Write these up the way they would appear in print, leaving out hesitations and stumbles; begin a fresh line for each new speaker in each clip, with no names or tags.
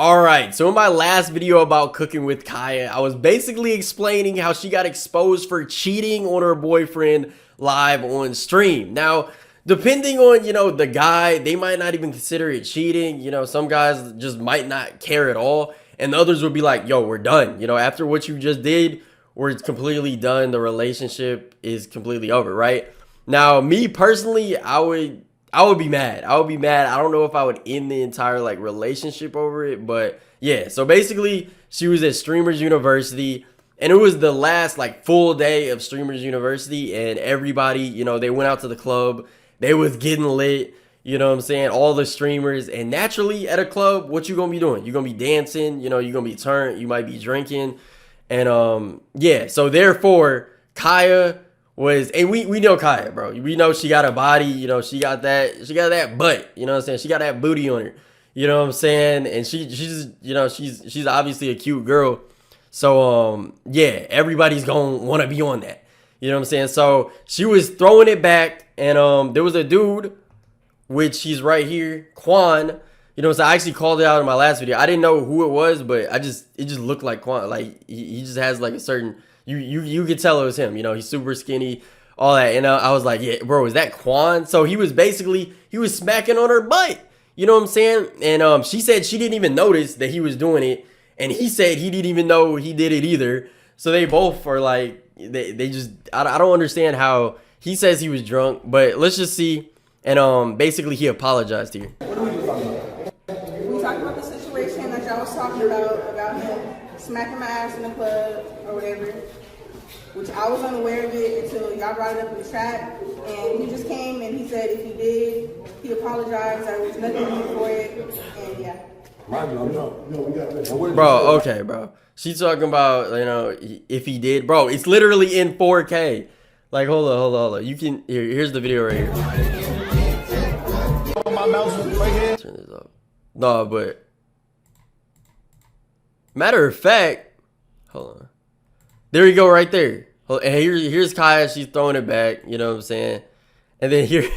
Alright, so in my last video about Cooking with Kya, I was basically explaining how she got exposed for cheating on her boyfriend live on stream. Now, depending on, the guy, they might not even consider it cheating. Some guys just might not care at all. And the others would be like, yo, we're done. After what you just did, we're completely done. The relationship is completely over, right? Now, me personally, I would be mad. I would be mad. I don't know if I would end the entire relationship over it, but yeah. So basically, she was at Streamers University, and it was the last full day of Streamers University, and everybody, they went out to the club. They was getting lit. You know what I'm saying? All the streamers, and naturally at a club, what you gonna be doing? You're gonna be dancing. You're gonna be turned. You might be drinking, and yeah. So therefore, Kya was, and we know Kya, bro. We know she got a body, she got that butt, you know what I'm saying? She got that booty on her, you know what I'm saying? And she's obviously a cute girl. So yeah, everybody's gonna want to be on that. You know what I'm saying? So she was throwing it back, and there was a dude, which he's right here, Quan. So I actually called it out in my last video. I didn't know who it was, but it just looked like Quan. Like he just has a certain, you could tell it was him. He's super skinny, all that. And I was like, yeah, bro, is that Quan? So he was smacking on her butt. You know what I'm saying? And she said she didn't even notice that he was doing it, and he said he didn't even know he did it either. So they both are they just, I don't understand how he says he was drunk, but let's just see. And basically he apologized here.
What are we talking about? We talked about the situation that y'all was talking about him smacking my ass in the club or whatever, which I was unaware of it until y'all brought it up in the chat. And he just came and he said if he did, he apologized. There was nothing to do for it, and yeah.
Bro, okay, bro. She's talking about, if he did. Bro, it's literally in 4K. Hold on. You can, here's the video right here. Turn this up. No, but matter of fact, hold on. There you go, right there. And here's Kya. She's throwing it back. You know what I'm saying? And then here,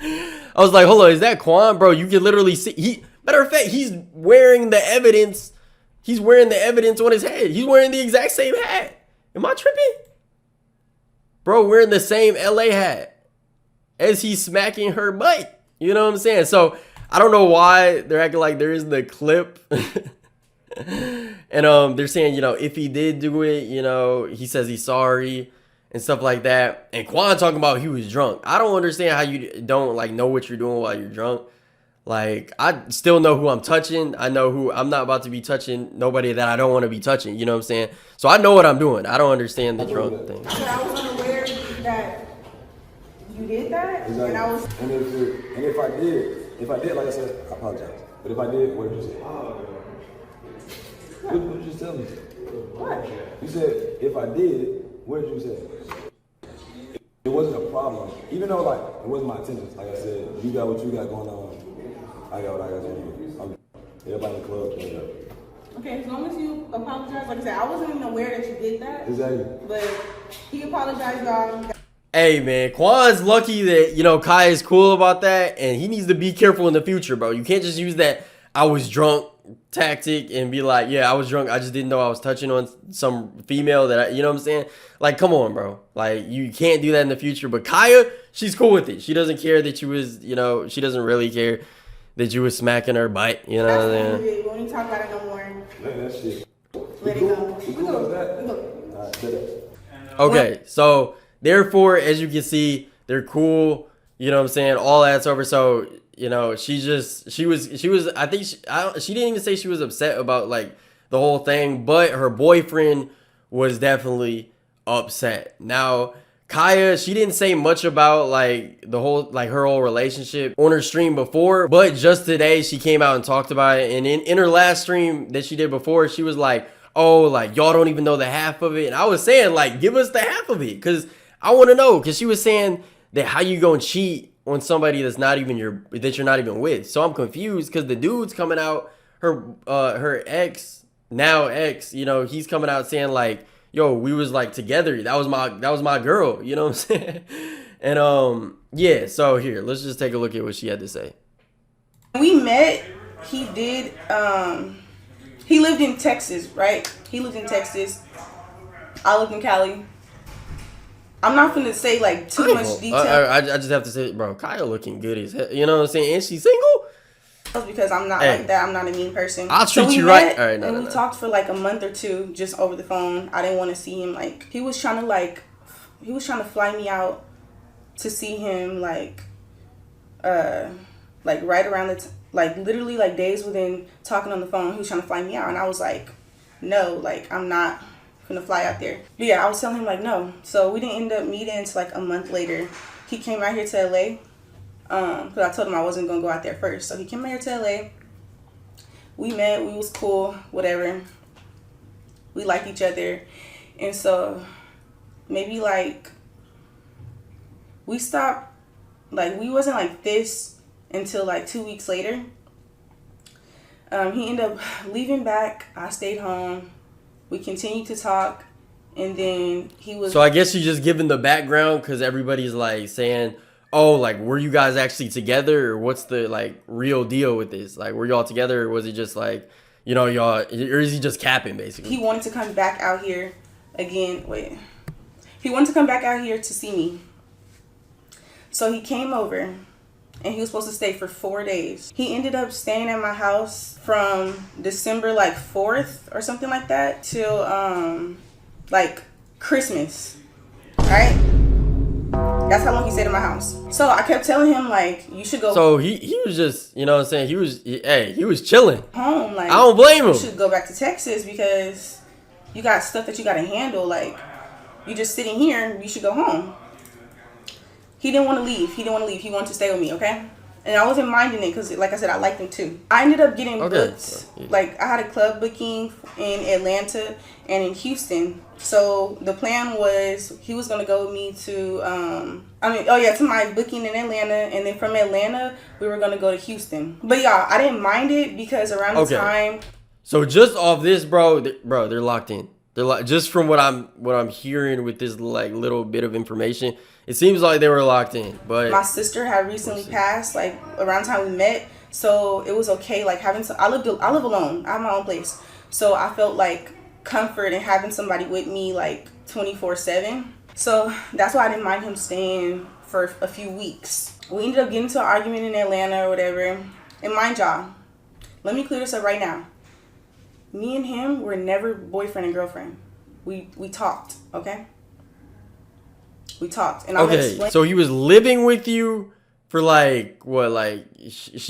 I was like, hold on, is that Quan, bro? You can literally see. Matter of fact, he's wearing the evidence. He's wearing the evidence on his head. He's wearing the exact same hat. Am I tripping? Bro, wearing the same LA hat as he's smacking her butt. You know what I'm saying? So I don't know why they're acting like there isn't a clip. And they're saying, if he did do it, he says he's sorry and stuff like that. And Quan talking about he was drunk. I don't understand how you don't know what you're doing while you're drunk. I still know who I'm touching. I know who I'm not about to be touching. Nobody that I don't want to be touching. You know what I'm saying? So I know what I'm doing. I don't understand the drunk thing.
I was unaware that you did that. Exactly.
And if I did, like I said, I apologize. But if I did, what did you say? What did you just tell me?
What?
You said, if I did, what did you say? It wasn't a problem. Even though, it wasn't my intentions. Like I said, you got what you got going on. I got what I got going on. Everybody in the club, whatever.
Okay, as long as you apologize. Like I said, I wasn't even aware that you did that.
Exactly.
But he apologized, y'all.
Hey, man, Quan's lucky that, Kya is cool about that, and he needs to be careful in the future, bro. You can't just use that I was drunk tactic and be like, yeah, I was drunk. I just didn't know I was touching on some female that you know what I'm saying? Come on, bro. You can't do that in the future. But Kya, she's cool with it. She doesn't care that you was, she doesn't really care that you was smacking her butt, you know what I'm saying?
We won't even talk about it no more.
Man, that shit.
Let it go.
Okay, so therefore, as you can see, they're cool. You know what I'm saying? All that's over. So, she was, I think she didn't even say she was upset about the whole thing, but her boyfriend was definitely upset. Now, Kya, she didn't say much about the whole, her whole relationship on her stream before, but just today she came out and talked about it. And in her last stream that she did before, she was like, oh, y'all don't even know the half of it. And I was saying, give us the half of it, because I want to know, because she was saying that how you gonna cheat on somebody that's not even that you're not even with. So I'm confused, because the dude's coming out, her ex, he's coming out saying yo, we was together. That was my girl. You know what I'm saying? And yeah. So here, let's just take a look at what she had to say.
We met he did, he lived in Texas, right? He lived in Texas. I lived in Cali. I'm not gonna say like too much detail.
I just have to say, bro, Kaya looking good as hell. You know what I'm saying? And she's single.
Because I'm not like that. I'm not a mean person.
I'll treat you right. All right,
and we talked for like a month or two just over the phone. I didn't want to see him. Like he was trying to fly me out to see him like right around literally like days within talking on the phone. He was trying to fly me out, and I was like, no, like I'm not gonna fly out there. But yeah, I was telling him like no. So we didn't end up meeting until like a month later. He came out here to LA. Because I told him I wasn't going to go out there first. So he came here to LA. We met. We was cool. Whatever. We liked each other. And so maybe like we stopped. Like we wasn't like this until like 2 weeks later. He ended up leaving back. I stayed home. We continued to talk. And then he was...
So I guess you're just giving the background because everybody's like saying... Oh, like, were you guys actually together, or what's the, like, real deal with this? Like, were y'all together, or was it just, like, you know, y'all, or is he just capping, basically?
He wanted to come back out here again. He wanted to come back out here to see me. So he came over, and he was supposed to stay for 4 days. He ended up staying at my house from December, like, 4th or something like that till, like, Christmas, right? That's how long he stayed in my house. So I kept telling him, like, you should go.
So he was just, you know what I'm saying? He was chilling.
Home. Like,
I don't blame him.
You should go back to Texas because you got stuff that you got to handle. Like, you just sitting here, you should go home. He didn't want to leave. He wanted to stay with me, okay? And I wasn't minding it because, like I said, I liked him too. I ended up getting booked. Like, I had a club booking in Atlanta and in Houston. So the plan was he was going to go with me to, to my booking in Atlanta. And then from Atlanta, we were going to go to Houston. But y'all, I didn't mind it because around the time.
So just off this, bro, they're locked in. Just from what I'm hearing with this like little bit of information, it seems like they were locked in. But
my sister had recently passed, like around the time we met, so it was okay. Like I live alone. I have my own place, so I felt like comfort in having somebody with me like 24/7. So that's why I didn't mind him staying for a few weeks. We ended up getting into an argument in Atlanta or whatever. And mind y'all, let me clear this up right now. Me and him were never boyfriend and girlfriend. We talked, okay? We talked, and
so he was living with you for like what? Like she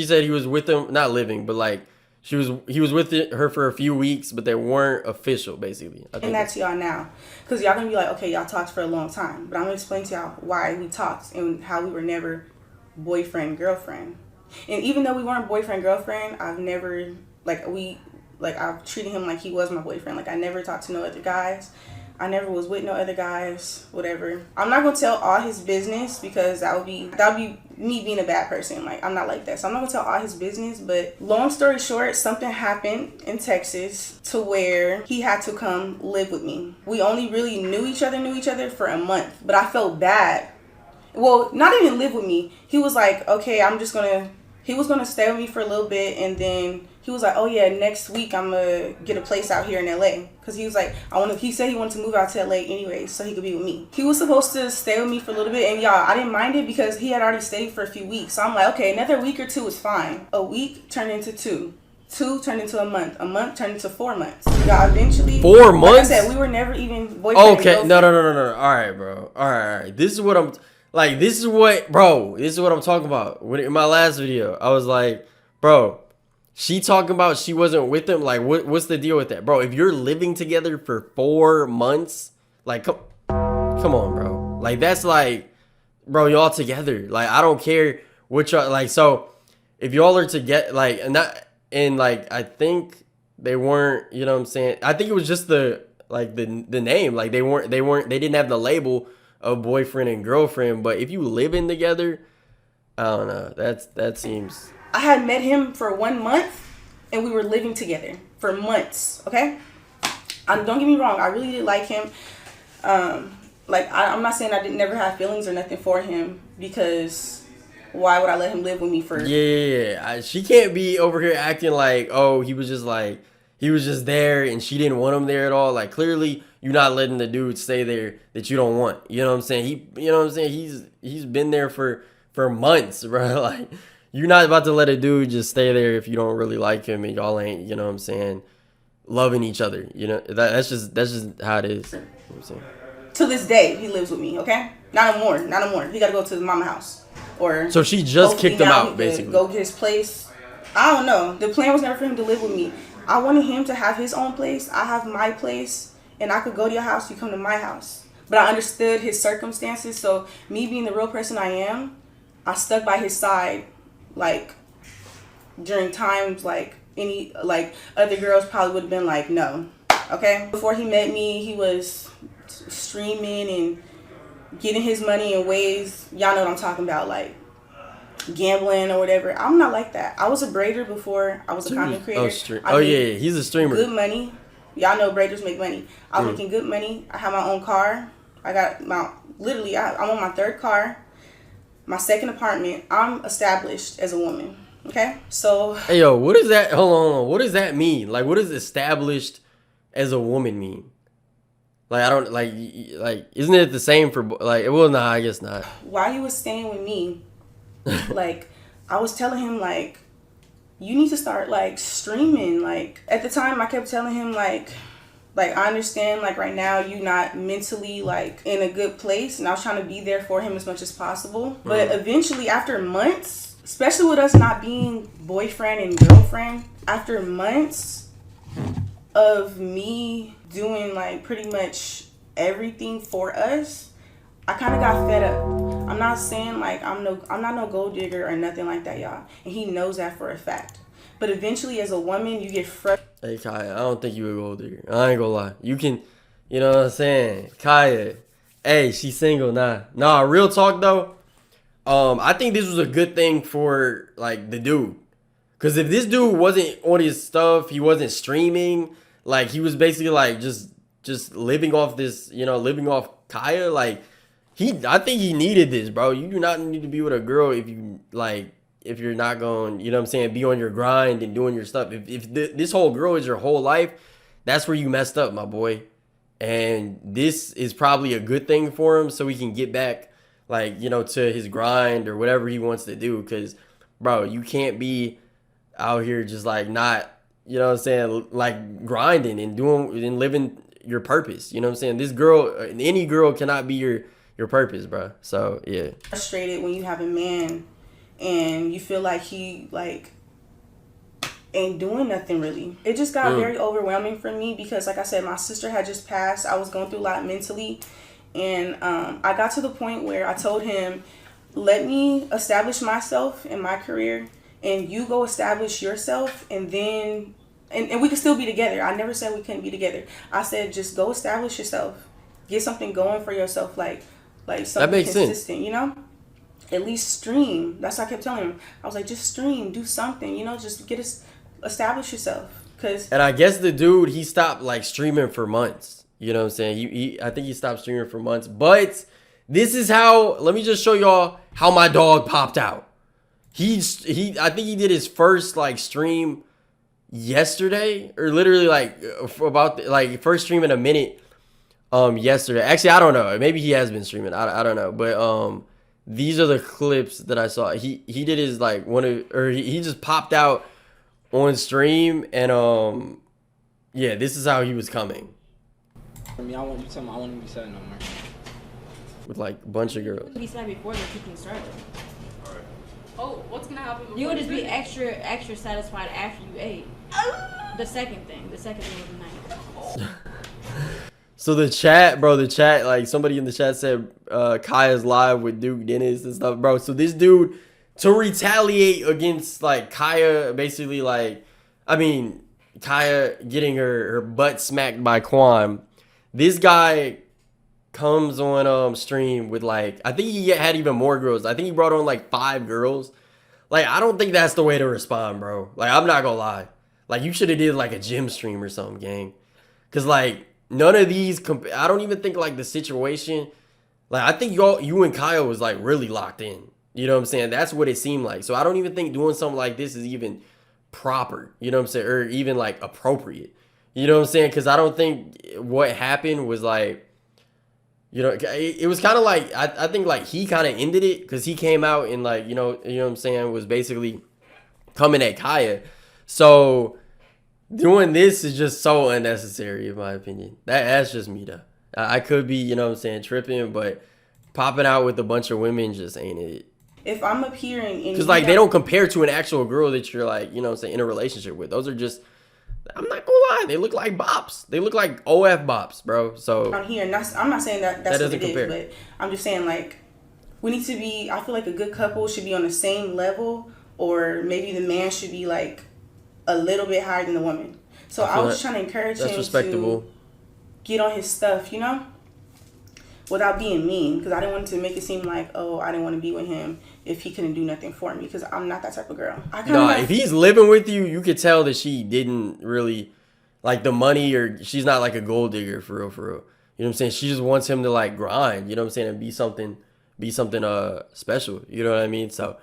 said he was with him, not living, but like he was with her for a few weeks, but they weren't official, basically.
And that's y'all now, because y'all gonna be like, okay, y'all talked for a long time, but I'm gonna explain to y'all why we talked and how we were never boyfriend girlfriend. And even though we weren't boyfriend girlfriend, I've never I've treated him like he was my boyfriend. Like I never talked to no other guys. I never was with no other guys, whatever. I'm not gonna tell all his business because that would be me being a bad person. Like I'm not like that. So I'm not gonna tell all his business, but long story short, something happened in Texas to where he had to come live with me. We only really knew each other for a month, but I felt bad. Well, not even live with me. He was like, okay, he was gonna stay with me for a little bit, and then he was like, oh yeah, next week I'm gonna get a place out here in LA. Cause he was like, he said he wanted to move out to LA anyway, so he could be with me. He was supposed to stay with me for a little bit, and y'all, I didn't mind it because he had already stayed for a few weeks. So I'm like, okay, another week or two is fine. A week turned into 2. 2 turned into a month. A month turned into 4 months. Y'all, eventually
4 months?
Like I said, we were never even boyfriend.
Okay, no. All right, bro. All right. This is what I'm talking about. In my last video, I was like, bro, she talking about she wasn't with him. Like, what's the deal with that, bro? If you're living together for 4 months, like, come on, bro. Like, that's like, bro, y'all together. Like, I don't care what y'all like. So, if y'all are together, like, I think they weren't. You know what I'm saying? I think it was just the name. Like, they didn't have the label of boyfriend and girlfriend. But if you living together, I don't know. That seems.
I had met him for 1 month, and we were living together for months, okay? Don't get me wrong. I really did like him. I'm not saying I didn't never have feelings or nothing for him because why would I let him live with me for?
Yeah, she can't be over here acting like, oh, he was just there and she didn't want him there at all. Like, clearly you're not letting the dude stay there that you don't want. You know what I'm saying? He's been there for months, bro. Like, you're not about to let a dude just stay there if you don't really like him and y'all ain't, you know what I'm saying, loving each other. You know, that's just how it is. You know what I'm saying?
To this day, he lives with me. Okay, not no more. He got to go to his mama house. Or
so she just kicked him out, basically.
Go get his place. I don't know. The plan was never for him to live with me. I wanted him to have his own place. I have my place, and I could go to your house. You come to my house. But I understood his circumstances. So me being the real person I am, I stuck by his side, like during times like other girls probably would have been like, no. Okay. Before he met me, he was streaming and getting his money in ways, y'all know what I'm talking about, like gambling or whatever. I'm not like that. I was a braider before I was a content creator.
Yeah, he's a streamer.
Good money. Y'all know braiders make money. I was making good money. I have my own car. I got I'm on my third car, my second apartment. I'm established as a woman. Okay, so
hey yo, what is that? Hold on. What does that mean? Like, what does established as a woman mean? Like, I don't like isn't it the same for like? Well, nah, I guess not.
While he was staying with me, like I was telling him like, you need to start like streaming. Like at the time, I kept telling him like I understand like right now you not mentally like in a good place, and I was trying to be there for him as much as possible. But eventually, after months, especially with us not being boyfriend and girlfriend, after months of me doing like pretty much everything for us, I kind of got fed up. I'm not saying like I'm not no gold digger or nothing like that, y'all, and he knows that for a fact. But eventually, as a woman, you get frustrated.
Hey Kaya, I don't think you a gold digger. I ain't gonna lie. You can, you know what I'm saying, Kaya. Hey, she's single now. Nah, real talk though. I think this was a good thing for like the dude, cause if this dude wasn't on his stuff, he wasn't streaming. Like, he was basically like just living off this, you know, living off Kaya. Like, I think he needed this, bro. You do not need to be with a girl if you're not going, you know what I'm saying, be on your grind and doing your stuff. If this whole girl is your whole life, that's where you messed up, my boy. And this is probably a good thing for him, so he can get back, like, you know, to his grind or whatever he wants to do. Because, bro, you can't be out here just like not, you know what I'm saying, like grinding and doing and living your purpose. You know what I'm saying? This girl, any girl cannot be your purpose, bro. So, yeah.
Frustrated when you have a man and you feel like he like ain't doing nothing really. It just got very overwhelming for me because, like I said, my sister had just passed. I was going through a lot mentally, and I got to the point where I told him, let me establish myself in my career, and you go establish yourself, and then and we could still be together. I never said we couldn't be together. I said just go establish yourself, get something going for yourself, like something
that makes
consistent,
sense.
you know. At least stream. That's what I kept telling him. I was like, just stream, do something, you know, just establish yourself.
And I guess the dude, he stopped like streaming for months. You know what I'm saying? I think he stopped streaming for months. But this is how, let me just show y'all how my dog popped out. I think he did his first like stream yesterday, or literally like about like first stream in a minute yesterday. Actually, I don't know. Maybe he has been streaming. I don't know. But these are the clips that I saw. He did his like he just popped out on stream, and yeah, this is how he was coming.
For me, I want you to tell me I want to be sad no more.
With like a bunch of girls.
Be sad before the cooking started.
Oh, what's gonna happen?
You would just be extra satisfied after you ate. The second thing was nice.
So the chat, like somebody in the chat said Kaya's live with Duke Dennis and stuff, bro. So this dude, to retaliate against like Kaya, basically like, I mean, Kaya getting her butt smacked by Quan, this guy comes on stream with like, I think he had even more girls. I think he brought on like 5 girls. Like, I don't think that's the way to respond, bro. Like, I'm not gonna lie. Like, you should have did like a gym stream or something, gang. Cause like none of these, I don't even think like the situation, like I think you and Kyle was like really locked in. You know what I'm saying? That's what it seemed like. So I don't even think doing something like this is even proper. You know what I'm saying? Or even like appropriate. You know what I'm saying? Because I don't think what happened was like, you know, it was kind of like, I think like he kind of ended it because he came out and like, you know what I'm saying, was basically coming at Kaya. So doing this is just so unnecessary in my opinion. That's just me though. I could be, you know what I'm saying, tripping, but popping out with a bunch of women just ain't it.
If I'm appearing in,
Because like they don't compare to an actual girl that you're like, you know what I'm saying, in a relationship with. Those are just, I'm not gonna lie, they look like bops. They look like OF bops, bro. So
on here, and I'm not saying that that's what it
compare.
is, but I'm just saying like we need to be. I feel like a good couple should be on the same level, or maybe the man should be like a little bit higher than the woman. So I was trying to encourage him to get on his stuff, you know, without being mean, because I didn't want to make it seem like, oh, I didn't want to be with him if he couldn't do nothing for me, because I'm not that type of girl.
If he's living with you, you could tell that she didn't really like the money, or she's not like a gold digger for real, for real. You know what I'm saying? She just wants him to like grind, you know what I'm saying, and be something special, you know what I mean? So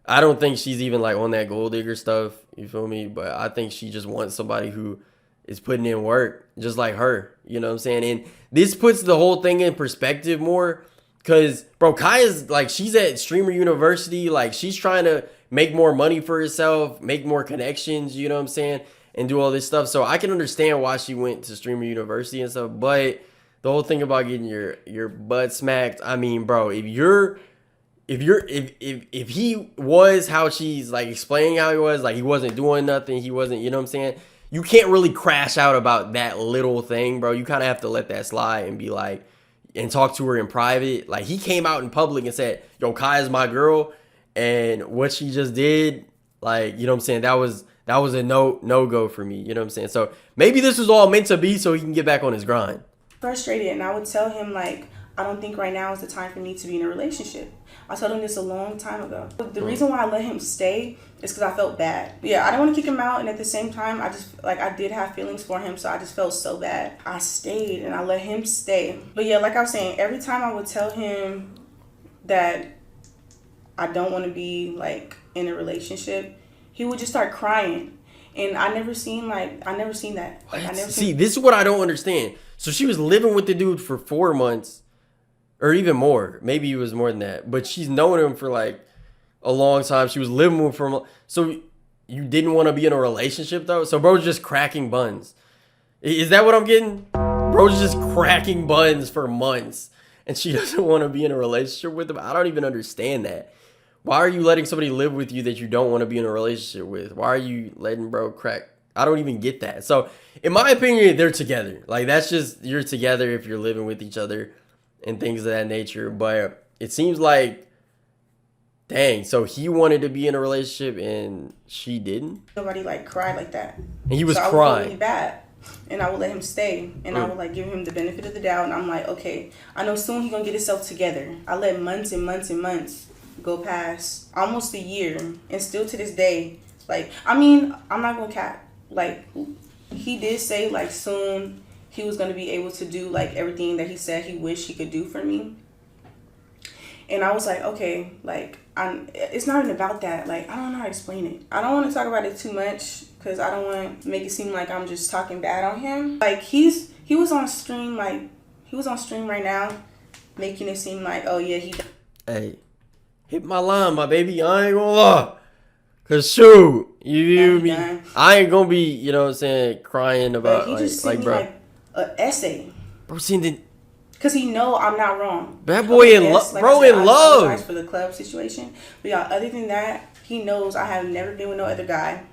I don't think she's even like on that gold digger stuff, you feel me? But I think she just wants somebody who is putting in work just like her, you know what I'm saying? And this puts the whole thing in perspective more, because bro, Kaya's like, she's at streamer university, like she's trying to make more money for herself, make more connections, you know what I'm saying, and do all this stuff. So I can understand why she went to streamer university and stuff. But the whole thing about getting your butt smacked, I mean, bro, if he was how she's like explaining how he was, like he wasn't doing nothing, he wasn't, you know what I'm saying, you can't really crash out about that little thing, bro. You kind of have to let that slide and be like, and talk to her in private. Like he came out in public and said, yo, Kaya's my girl, and what she just did, like, you know what I'm saying, that was a no go for me, you know what I'm saying? So maybe this was all meant to be so he can get back on his grind.
Frustrated, and I would tell him like, I don't think right now is the time for me to be in a relationship. I told him this a long time ago. The reason why I let him stay is because I felt bad. Yeah, I didn't want to kick him out, and at the same time, I just, like, I did have feelings for him, so I just felt so bad. I stayed, and I let him stay. But yeah, like I was saying, every time I would tell him that I don't want to be, like, in a relationship, he would just start crying. And I never seen that. Like,
See, this is what I don't understand. So she was living with the dude for 4 months, or even more. Maybe it was more than that. But she's known him for like a long time. She was living with him. So you didn't want to be in a relationship though? So bro's just cracking buns. Is that what I'm getting? Bro's just cracking buns for months, and she doesn't want to be in a relationship with him. I don't even understand that. Why are you letting somebody live with you that you don't want to be in a relationship with? Why are you letting bro crack? I don't even get that. So in my opinion, they're together. Like that's just, you're together if you're living with each other and things of that nature. But it seems like, dang, so he wanted to be in a relationship and she didn't?
Nobody like cried like that.
And he was
so
crying.
I would feel really bad. And I would let him stay. And I would like give him the benefit of the doubt. And I'm like, okay, I know soon he's gonna get himself together. I let months and months and months go past, almost a year, and still to this day, like, I mean, I'm not gonna cap, like, he did say like soon he was gonna be able to do like everything that he said he wished he could do for me. And I was like, okay, like, it's not even about that. Like, I don't know how to explain it. I don't want to talk about it too much because I don't want to make it seem like I'm just talking bad on him. Like, he was on stream, like, he was on stream right now, making it seem like, oh yeah,
Hey, hit my line, my baby. I ain't gonna lie. Cause shoot, I ain't gonna be, you know what I'm saying, crying about
he just sent me
bro.
like an essay.
Bro, seen the
Cause he know I'm not wrong.
Bad boy in love,
like
bro,
I said,
in love.
I apologize for the club situation, but y'all, other than that, he knows I have never been with no other guy.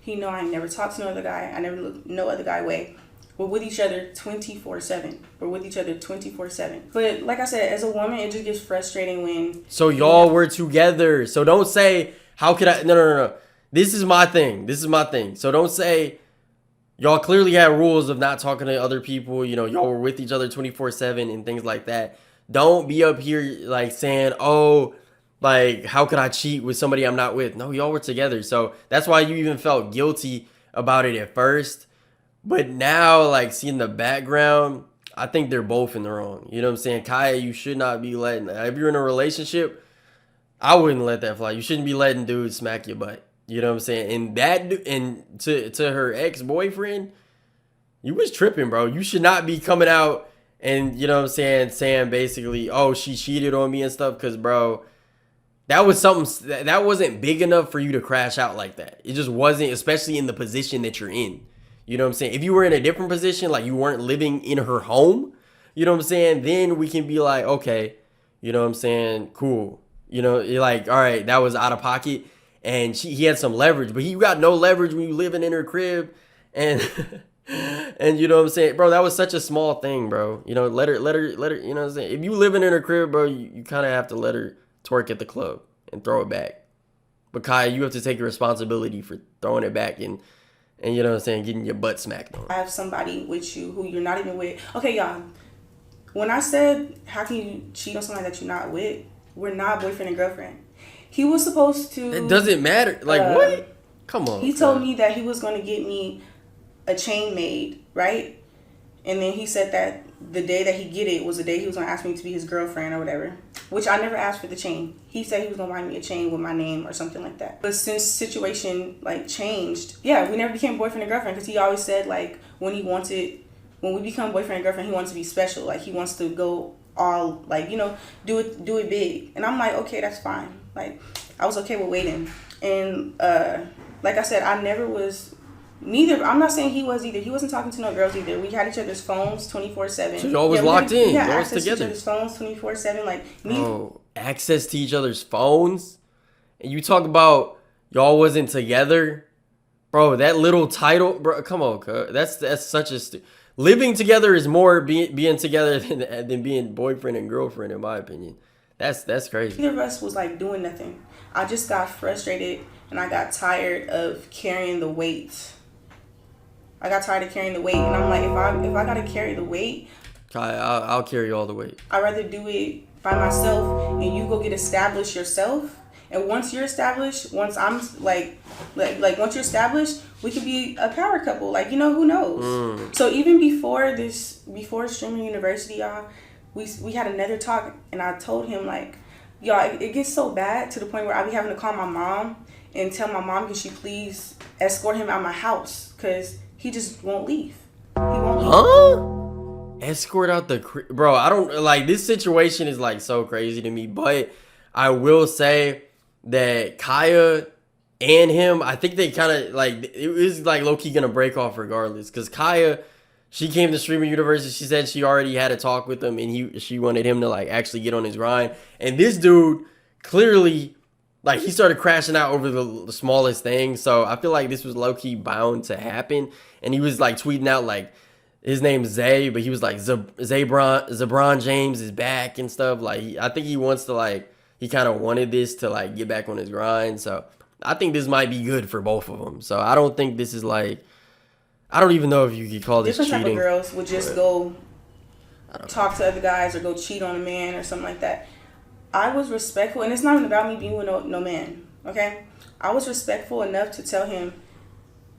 He know I ain't never talked to no other guy. I never looked no other guy way. We're with each other 24/7. We're with each other 24/7. But like I said, as a woman, it just gets frustrating when.
So y'all were together. So don't say, how could I? No. This is my thing. So don't say, y'all clearly had rules of not talking to other people. You know, y'all were with each other 24/7 and things like that. Don't be up here like saying, oh, like, how could I cheat with somebody I'm not with? No, y'all were together. So that's why you even felt guilty about it at first. But now, like, seeing the background, I think they're both in the wrong. You know what I'm saying? Kaya, you should not be letting, if you're in a relationship, I wouldn't let that fly. You shouldn't be letting dudes smack your butt. You know what I'm saying? And to her ex-boyfriend, you was tripping, bro. You should not be coming out and, you know what I'm saying basically, oh, she cheated on me and stuff. Because, bro, that was something that wasn't big enough for you to crash out like that. It just wasn't, especially in the position that you're in. You know what I'm saying? If you were in a different position, like you weren't living in her home, you know what I'm saying? Then we can be like, okay, you know what I'm saying? Cool. You know, you're like, all right, that was out of pocket. And he had some leverage, but he got no leverage when you living in her crib. And and you know what I'm saying? Bro, that was such a small thing, bro. You know, let her, you know what I'm saying? If you living in her crib, bro, you kind of have to let her twerk at the club and throw it back. But Kaya, you have to take responsibility for throwing it back and you know what I'm saying, getting your butt smacked on.
I have somebody with you who you're not even with. Okay, y'all. When I said, how can you cheat on somebody that you're not with? We're not boyfriend and girlfriend. He was supposed to...
It doesn't matter. Like, what? Come on.
He told me that he was going to get me a chain made, right? And then he said that the day that he get it was the day he was going to ask me to be his girlfriend or whatever. Which I never asked for the chain. He said he was going to buy me a chain with my name or something like that. But since situation, like, changed, yeah, we never became boyfriend and girlfriend because he always said, like, when we become boyfriend and girlfriend, he wants to be special. Like, he wants to go all, like, you know, do it big. And I'm like, okay, that's fine. Like, I was okay with waiting. And like I said, I never was, neither, I'm not saying he was either. He wasn't talking to no girls either. We had each other's phones 24/7.
So y'all was locked in.
Yeah,
y'all was
access
together.
to each other's phones 24/7. Like, me.
Oh, access to each other's phones? And you talk about y'all wasn't together? Bro, that little title, bro, come on, cuz. That's such a... Living together is more being together than being boyfriend and girlfriend, in my opinion. That's crazy.
Neither of us was like doing nothing. I just got frustrated and I got tired of carrying the weight. And I'm like, if I gotta carry the weight,
I'll carry all the weight.
I'd rather do it by myself and you go get established yourself. And once you're established, once I'm like once you're established, we could be a power couple. Like, you know, who knows? So even before streaming university, y'all, we had another talk and I told him, like, y'all, it gets so bad to the point where I be having to call my mom and tell my mom, can she please escort him out of my house? Because he just won't leave. He won't leave.
Huh? Escort out the... Bro, I don't... Like, this situation is, like, so crazy to me. But I will say that Kaya and him, I think they kind of, like... It was, like, low-key gonna break off regardless. Because Kaya... She came to streaming university. She said she already had a talk with him and she wanted him to, like, actually get on his grind. And this dude clearly, like, he started crashing out over the smallest thing. So I feel like this was low-key bound to happen. And he was, like, tweeting out, like, his name's Zay, but he was like, Zebron James is back and stuff. Like, I think he wants to, like, he kind of wanted this to, like, get back on his grind. So I think this might be good for both of them. So I don't think this is, like... I don't even know if you could call this
different
cheating.
Different type of girls would just go talk to other guys or go cheat on a man or something like that. I was respectful, and it's not even about me being with no man, okay? I was respectful enough to tell him,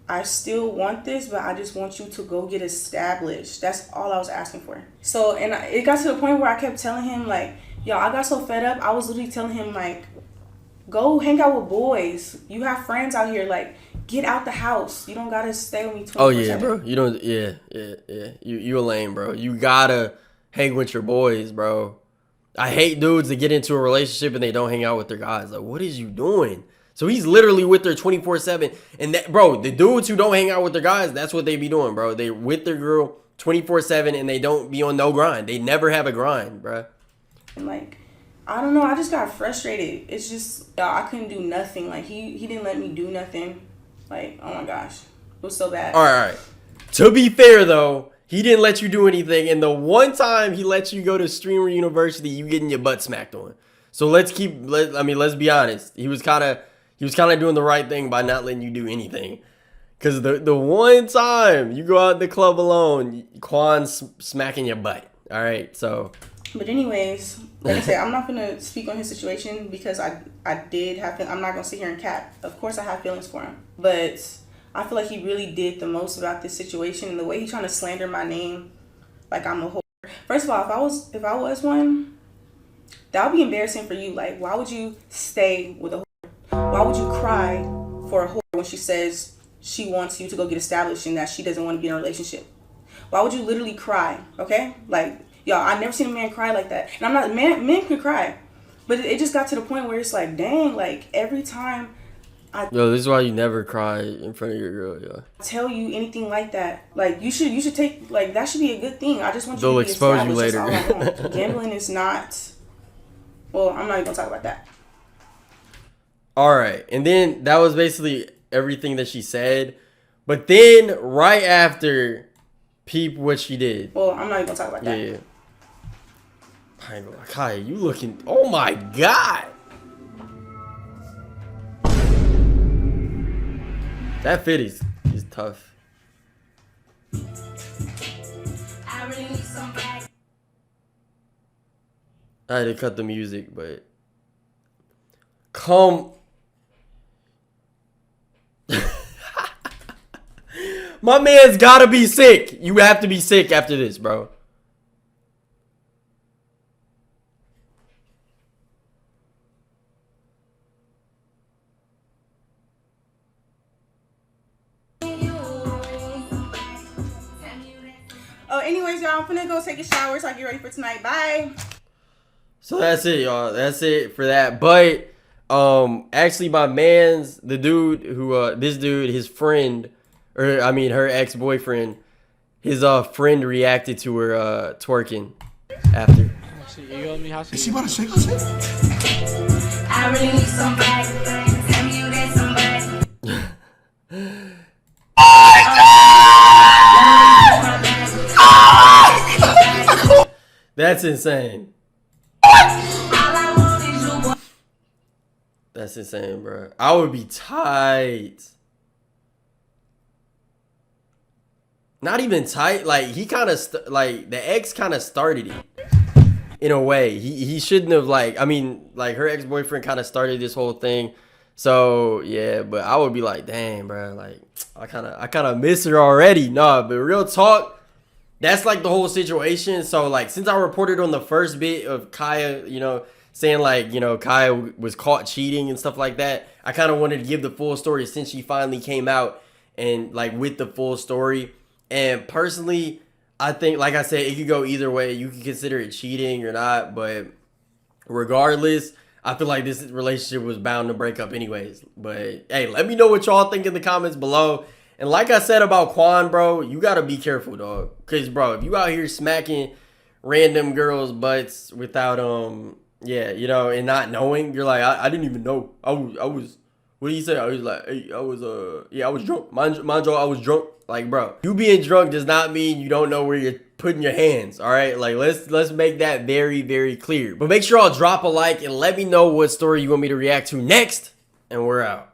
I still want this, but I just want you to go get established. That's all I was asking for. So, and it got to the point where I kept telling him, like, yo, I got so fed up. I was literally telling him, like, go hang out with boys. You have friends out here, like, get out the house. You don't gotta stay with me 24/7.
Oh yeah, bro. You don't. Yeah. You a lame, bro. You gotta hang with your boys, bro. I hate dudes that get into a relationship and they don't hang out with their guys. Like, what is you doing? So he's literally with her 24/7. And that, bro, the dudes who don't hang out with their guys, that's what they be doing, bro. They with their girl 24/7 and they don't be on no grind. They never have a grind, bro.
And like, I don't know. I just got frustrated. It's just, I couldn't do nothing. Like, he didn't let me do nothing. Like, oh my gosh. It was so bad.
All right. To be fair, though, he didn't let you do anything. And the one time he let you go to streamer university, you getting your butt smacked on. So let's be honest. He was kind of doing the right thing by not letting you do anything. Because the one time you go out in the club alone, Quan's smacking your butt. All right, so...
But anyways, like I said, I'm not going to speak on his situation because I did have... I'm not going to sit here and cap. Of course I have feelings for him. But I feel like he really did the most about this situation. And the way he's trying to slander my name, like I'm a whore. First of all, if I was one, That would be embarrassing for you. Like, why would you stay with a whore? Why would you cry for a whore when she says she wants you to go get established and that she doesn't want to be in a relationship? Why would you literally cry? Okay? Like, y'all, I've never seen a man cry like that. And I'm not, men can cry. But it just got to the point where it's like, dang, like, every time
Yo, this is why you never cry in front of your girl, yo.
tell you anything like that, like, you should take, like, that should be a good thing. I just want you
They'll
to be
expose you
established.
later.
That's all I want. Gambling is not, well, I'm not even gonna talk about that.
All right, and then that was basically everything that she said. But then right after, peep what she did.
Well, I'm not even gonna talk about that.
Yeah. I ain't gonna lie, Kaya, you looking, oh my God. That fit is tough. I had to cut the music, but come. My man's gotta be sick. You have to be sick after this, bro.
Oh, anyways, y'all, I'm finna go take a shower so I get ready for tonight. Bye.
So that's it, y'all. That's it for that. But actually my man's the dude who this dude, his friend, or I mean her ex-boyfriend, his friend reacted to her twerking after.
Is she about to shake her shit?
I really need somebody. Tell me you got somebody.
That's insane. That's insane, bro. I would be tight. Not even tight. Like he kind of like the ex kind of started it in a way. He shouldn't have like. I mean, like her ex-boyfriend kind of started this whole thing. So yeah, but I would be like, dang, bro. Like I kind of miss her already. Nah, but real talk. That's like the whole situation. So like since I reported on the first bit of Kaya, you know, saying like, you know, Kaya was caught cheating and stuff like that, I kind of wanted to give the full story since she finally came out and like with the full story. And personally, I think, like I said, it could go either way. You can consider it cheating or not, but regardless, I feel like this relationship was bound to break up anyways. But hey, let me know what y'all think in the comments below. And like I said about Quan, bro, you gotta be careful, dog. Cause bro, if you out here smacking random girls' butts without yeah, you know, and not knowing, you're like, I didn't even know. I was what do you say? I was like, hey, I was yeah, I was drunk. Mind you, I was drunk. Like, bro, you being drunk does not mean you don't know where you're putting your hands. All right, like let's make that very, very clear. But make sure y'all drop a like and let me know what story you want me to react to next, and we're out.